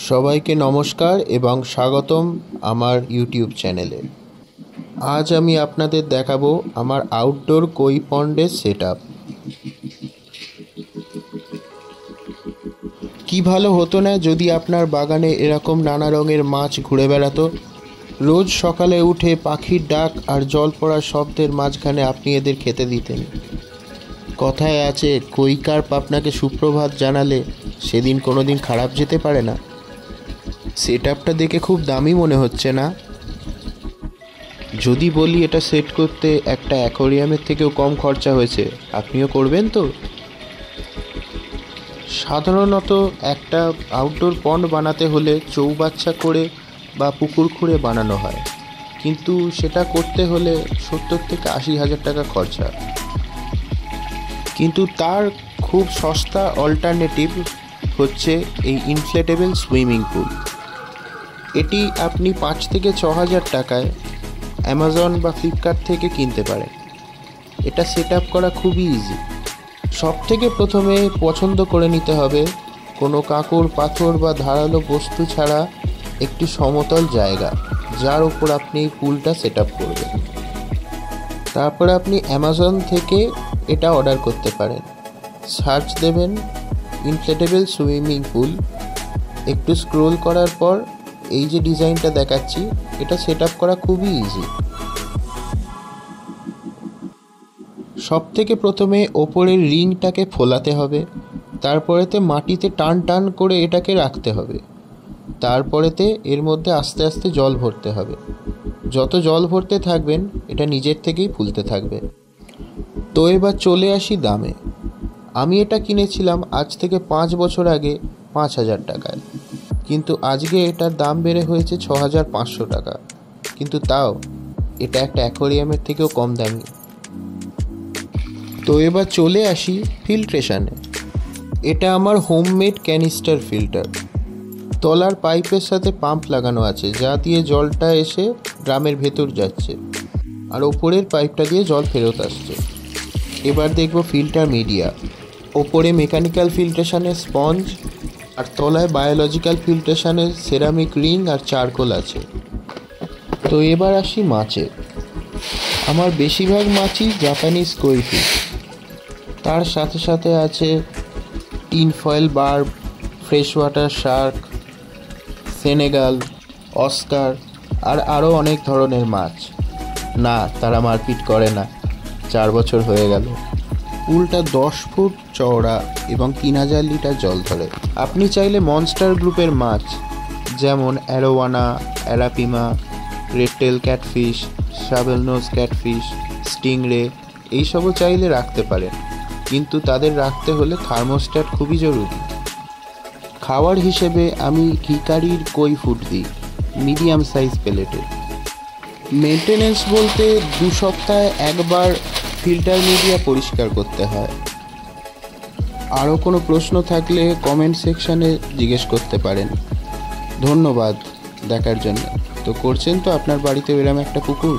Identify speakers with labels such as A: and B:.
A: সবাইকে নমস্কার এবং স্বাগতম আমার ইউটিউব চ্যানেলে। আজ আমি আপনাদের দেখাবো আমার আউটডোর কই পন্ডের সেটআপ। কি ভালো হতো না যদি আপনার বাগানে এরকম নানা রঙের মাছ ঘুরে বেড়াতো। রোজ সকালে উঠে পাখির ডাক আর জল পড়ার শব্দের মাঝখানে আপনি এদের খেতে দিতেন। কথায় আছে, কই কার্প আপনাকে সুপ্রভাত জানালে সেদিন কোনোদিন খারাপ যেতে পারে না। সেটআপটা দেখে খুব দামি মনে হচ্ছে না? যদি বলি এটা সেট করতে একটা অ্যাকোয়ারিয়ামের থেকেও কম খরচা হয়েছে, আপনিও করবেন তো? সাধারণত একটা আউটডোর পন্ড বানাতে হলে চৌবাচ্চা করে বা পুকুর খুঁড়ে বানানো হয়, কিন্তু সেটা করতে হলে 70 থেকে 80 হাজার টাকা খরচা। কিন্তু তার খুব সস্তা অল্টারনেটিভ হচ্ছে এই ইনফ্লেটেবল সুইমিং পুল। এটি আপনি 5 থেকে 6 হাজার টাকায় অ্যামাজন বা ফ্লিপকার্ট থেকে কিনতে পারেন। এটা সেট আপ করা খুবই ইজি। সব থেকে প্রথমে পছন্দ করে নিতে হবে কোনো কাঁকড় পাথর বা ধারালো বস্তু ছাড়া একটি সমতল জায়গা, যার উপর আপনি এই পুলটা সেট আপ করবেন। তারপরে আপনি অ্যামাজন থেকে এটা অর্ডার করতে পারেন। সার্চ দেবেন ইনফ্লেটেবল সুইমিং পুল, একটু স্ক্রোল করার পর এই যে ডিজাইনটা দেখাচ্ছি, এটা সেট আপ করা খুবই ইজি। সব থেকে প্রথমে ওপরের রিংটাকে ফোলাতে হবে, তারপরেতে মাটিতে টান টান করে এটাকে রাখতে হবে, তারপরেতে এর মধ্যে আস্তে আস্তে জল ভরতে হবে। যত জল ভরতে থাকবেন এটা নিজের থেকেই ফুলতে থাকবে। তো এবার চলে আসি দামে। আমি এটা কিনেছিলাম আজ থেকে 5 বছর আগে 5,000 টাকায়, কিন্তু আজকে এটার দাম বেড়ে হয়েছে 6,500 টাকা। কিন্তু তাও এটা একটা অ্যাকোয়ারিয়ামের থেকেও কম দামি। তো এবার চলে আসি ফিল্ট্রেশনে। এটা আমার হোমমেড ক্যানিস্টার ফিল্টার। তলার পাইপের সাথে পাম্প লাগানো আছে, যা দিয়ে জলটা এসে ড্রামের ভেতর যাচ্ছে, আর ওপরের পাইপটা দিয়ে জল ফেরত আসছে। এবার দেখব ফিল্টার মিডিয়া। ওপরে মেকানিক্যাল ফিল্ট্রেশনের স্পঞ্জ, আর তলায় বায়োলজিক্যাল ফিল্ট্রেশনের সেরামিক রিং আর চারকোল আছে। তো এবার আসি মাছে। আমার বেশিরভাগ মাছই জাপানিজ কই ফিশ। তার সাথে সাথে আছে tin foil barb, fresh water shark, Senegal, Oscar আর আরও অনেক ধরনের মাছ। না, তারা মারপিট করে না। 4 বছর হয়ে গেল। পুলটা 10 ফুট চওড়া এবং 3000 লিটার জল ধরে। আপনি চাইলে মনস্টার গ্রুপের মাছ যেমন অ্যারোওয়ানা, অ্যারাপিমা, রেডটেল ক্যাটফিশ, শাবেল নোজ ক্যাটফিশ, স্টিংরে এইসবও চাইলে রাখতে পারেন, কিন্তু তাদের রাখতে হলে থার্মোস্ট্যাট খুবই জরুরি। খাওয়ার হিসেবে আমি হিকারির কই ফুড দিই, মিডিয়াম সাইজ প্লেটে। মেনটেনেন্স বলতে 2 সপ্তাহে একবার ফিল্টার মিডিয়া পরিষ্কার করতে হয়। আরও কোনো প্রশ্ন থাকলে কমেন্ট সেকশানে জিজ্ঞেস করতে পারেন। ধন্যবাদ দেখার জন্য। তো করছেন তো আপনার বাড়িতে এরকম একটা পুকুর?